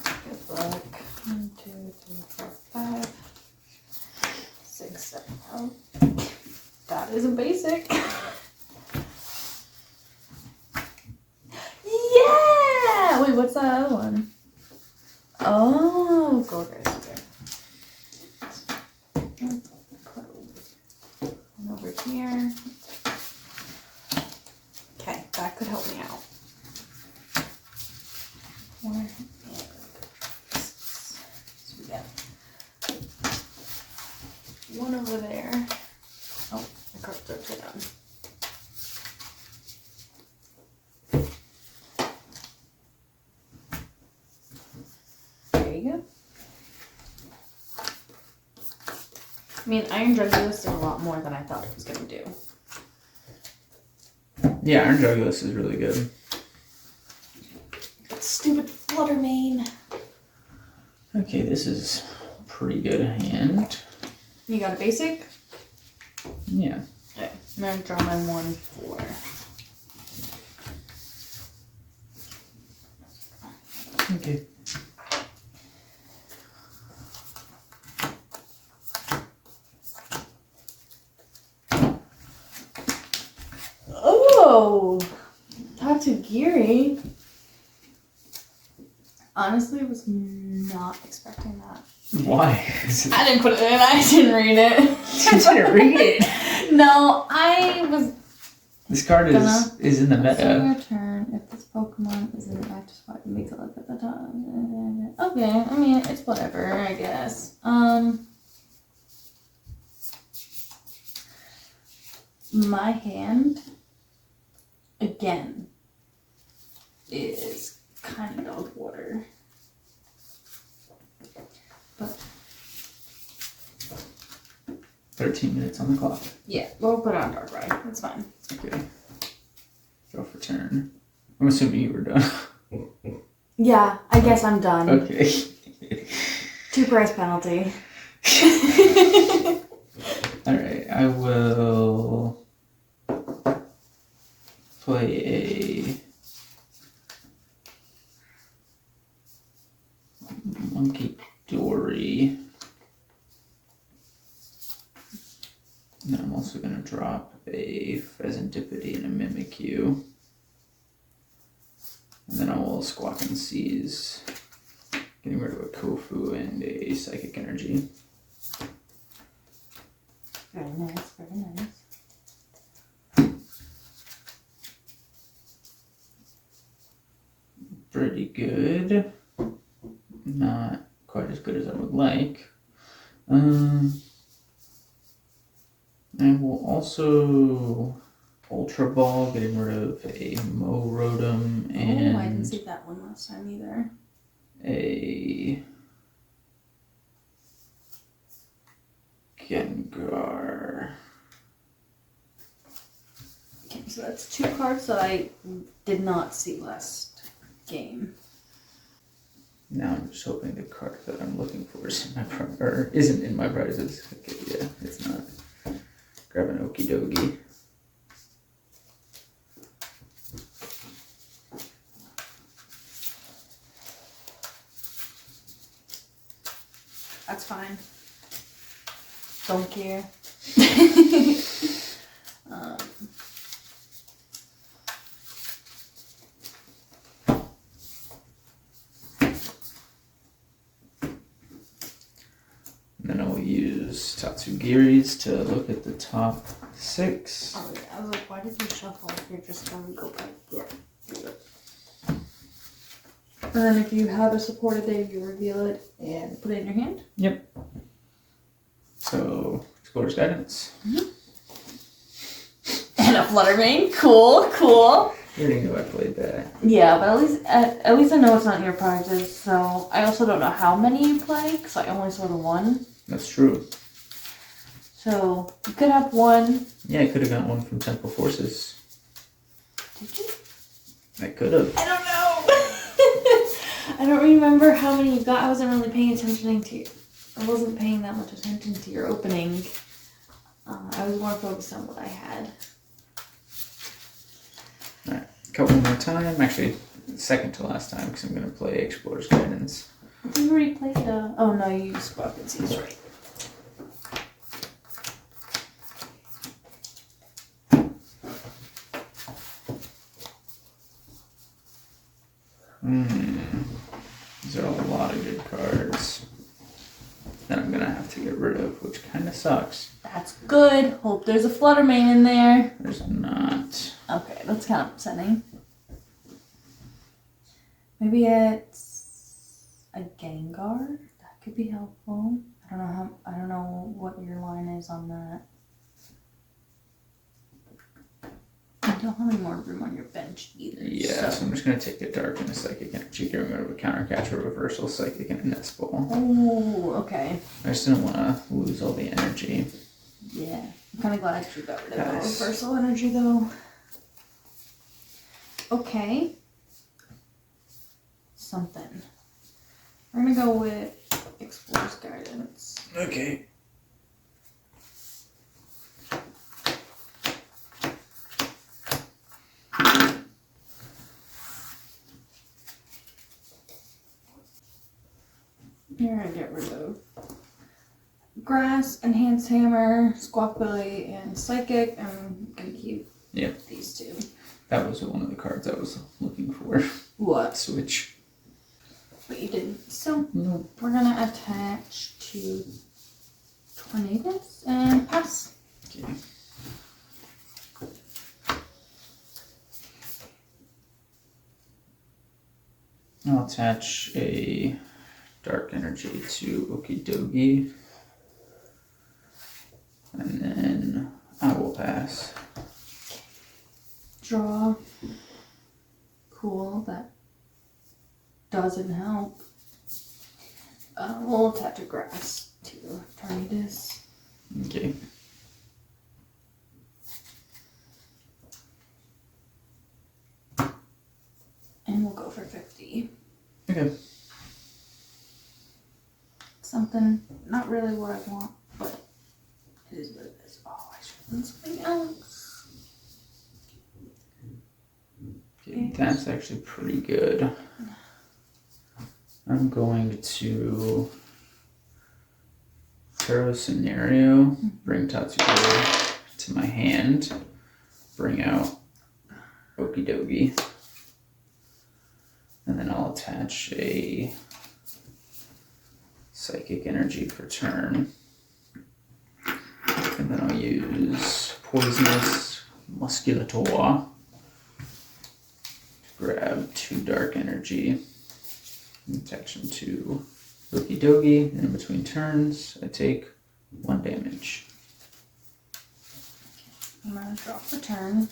Good luck. 1, 2, 3, 4, 5, 6, 7. Oh, that is a basic. Yeah! Wait, what's that other one? Oh, gold race. Okay. And over here. Okay, that could help me out. Where? So we got one over there. Oh, the cards are upside down. There you go. I mean, Iron Jugulis did a lot more than I thought it was going to do. Yeah, Iron Jugulis is really good. Stupid Fluttermane. Okay, this is a pretty good hand. You got a basic? Yeah. Okay, I'm going to draw my 1/4. Okay. Oh! Tatsugiri. Honestly, I was not expecting that. Why? I didn't put it in. I didn't read it. You didn't read it. No, I was This card is in the During meta. your turn, if this Pokemon is in the active spot, you make it look at the top. Okay, I mean, it's whatever, I guess. My hand, again, is kind of dog water. But 13 minutes on the clock. yeah, we'll put it on dark ride. It's fine. Okay. Go for turn. I'm assuming you were done. Yeah, I guess I'm done. Okay. 2 price penalty. Alright, I will play a Monkey Dory. And then I'm also going to drop a Pheasantipity and a Mimikyu. And then I will Squawk and Seize, getting rid of a Kofu and a Psychic Energy. Very nice, very nice. Pretty good. Not quite as good as I would like. I will also Ultra Ball, getting rid of a Rotom and Oh, I didn't see that one last time either. a Gengar. Okay, so that's 2 cards that I did not see last game. Now I'm just hoping the card that I'm looking for is in my or isn't in my prizes. Okay, yeah, it's not. Grab an Okie Dokie. That's fine. Don't care. And then I will use Tatsugiri's to look at the top 6. Oh yeah, I was like, why did you shuffle if you're just gonna go back? Yeah. And then if you have a supported day, you reveal it and put it in your hand. Yep. So, Explorer's Guidance. And a Fluttermane. Cool, cool. You already knew I played that. Yeah, but at least I know it's not in your prizes. So I also don't know how many you play because I only saw the one. That's true. So you could have one. Yeah, I could have got one from Temple Forces. Did you? I could have. I don't know. I don't remember how many you got. I wasn't really paying attention to I wasn't paying that much attention to your opening. I was more focused on what I had. Alright, cut one more time. Actually, second to last time because I'm going to play Explorer's Guidance. You already played oh no, you used Squawkin' Seas, right. These are a lot of good cards that I'm going to have to get rid of, which kind of sucks. That's good. Hope there's a Fluttermane in there. There's not. Okay, that's kind of upsetting. Maybe it's a Gengar? That could be helpful. I don't know what your line is on that. You don't have any more room on your bench either. Yeah, so I'm just going to take a Dark and a Psychic Energy, get rid of a Counter Catch, a Reversal, Psychic, and a Nest Ball. Oh, okay. I just didn't want to lose all the energy. Yeah. I'm kind of glad you got rid of the Reversal Energy, though. Okay. Something. We're going to go with Explorer's Guidance. Okay. You're going to get rid of Grass, Enhanced Hammer, Squawkbilly, and Psychic. I'm going to keep these two. That was one of the cards I was looking for. What? Switch. But you didn't. So, Nope. we're going to attach to Tornadus and pass. Okay. I'll attach a Dark Energy to Okidogi. And then I will pass. Draw. Cool, that doesn't help. We'll attach a Grass to Tornadus. Okay. And we'll go for 50. Okay. Something, not really what I want, but it is what it is. Oh, I should have done something else. Okay, that's actually pretty good. I'm going to throw a scenario, bring Tatsugiri to my hand, bring out Okidogi, and then I'll attach a Psychic Energy for turn. And then I'll use Poisonous Musculator to grab 2 Dark Energy and attach them to Okidogi. And in between turns, I take 1 damage. I'm going to drop the turn.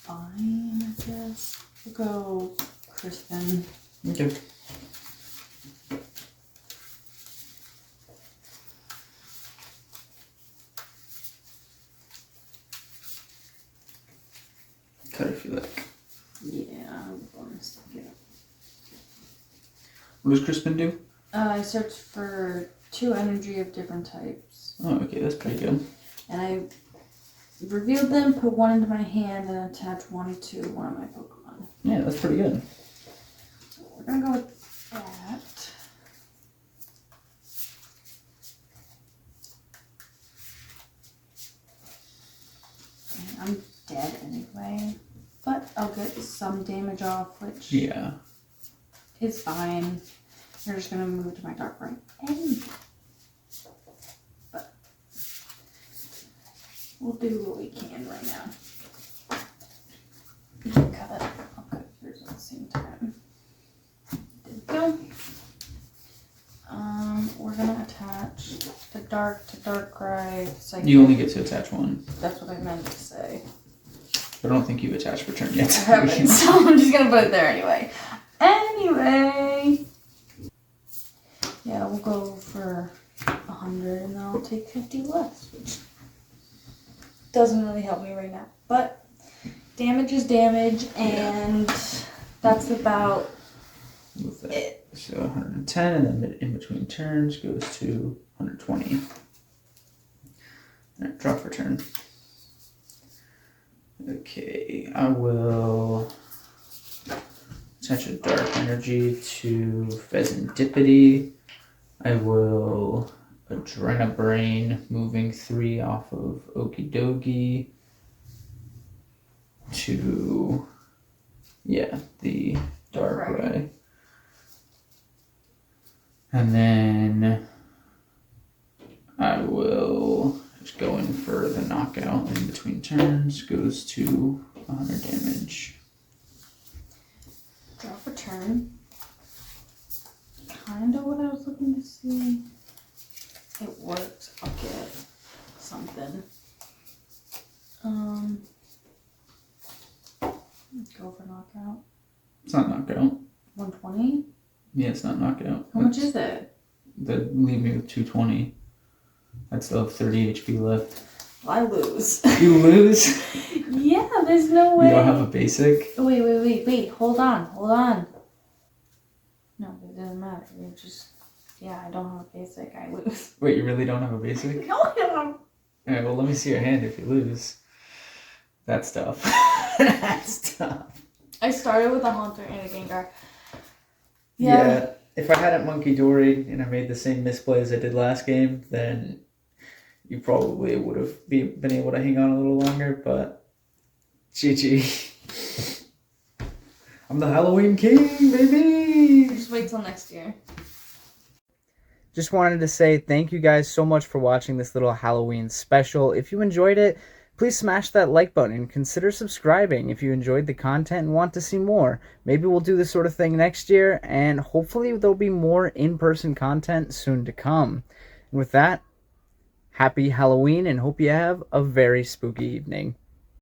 Fine, I guess. We'll go Crispin. Okay. Cut if you like. Yeah, I'm going to stick it up. What does Crispin do? I searched for 2 energy of different types. Oh, okay, that's pretty good. And I revealed them, put 1 into my hand, and attached 1 to one of my Pokemon. Yeah, that's pretty good. So we're going to go with that. And I'm dead anyway. But I'll get some damage off, which Yeah. is fine. You're just going to move to my Dark right anyway. But we'll do what we can right now. You can cut it. I'll cut yours at the same time. There we go. We're going to attach the Dark to Darkrai. You only get to attach 1. That's what I meant to say. But don't think you've attached return yet. I haven't, so I'm just gonna put it there anyway. Anyway. Yeah, we'll go for 100 and then I'll take 50 less, which doesn't really help me right now. But damage is damage, and that's about it. So 110, and then in between turns goes to 120. Alright, draw for turn. Okay, I will attach a dark energy to Pheasantipity. I will Adrenabrain, moving 3 off of Okidogi to, the Darkrai. And then I will just go in for the knockout in between turns, goes to 100 damage. Draw for turn. Kind of what I was looking to see. It works. I'll get something. Go for knockout. It's not knockout. 120? Yeah, it's not knockout. How much is it? That leave me with 220. I still have 30 HP left. Well, I lose. You lose? Yeah, there's no way. You don't have a basic? Wait. Hold on. No, it doesn't matter. You're just... Yeah, I don't have a basic. I lose. Wait, you really don't have a basic? No, I don't. Alright, well, let me see your hand if you lose. That's tough. That's tough. I started with a Haunter and a Gengar. Yeah, if I hadn't Monkey Dory and I made the same misplay as I did last game, then you probably would have been able to hang on a little longer, but GG. I'm the Halloween King, baby! Just wait till next year. Just wanted to say thank you guys so much for watching this little Halloween special. If you enjoyed it, please smash that like button and consider subscribing if you enjoyed the content and want to see more. Maybe we'll do this sort of thing next year, and hopefully there'll be more in-person content soon to come. And with that, happy Halloween, and hope you have a very spooky evening.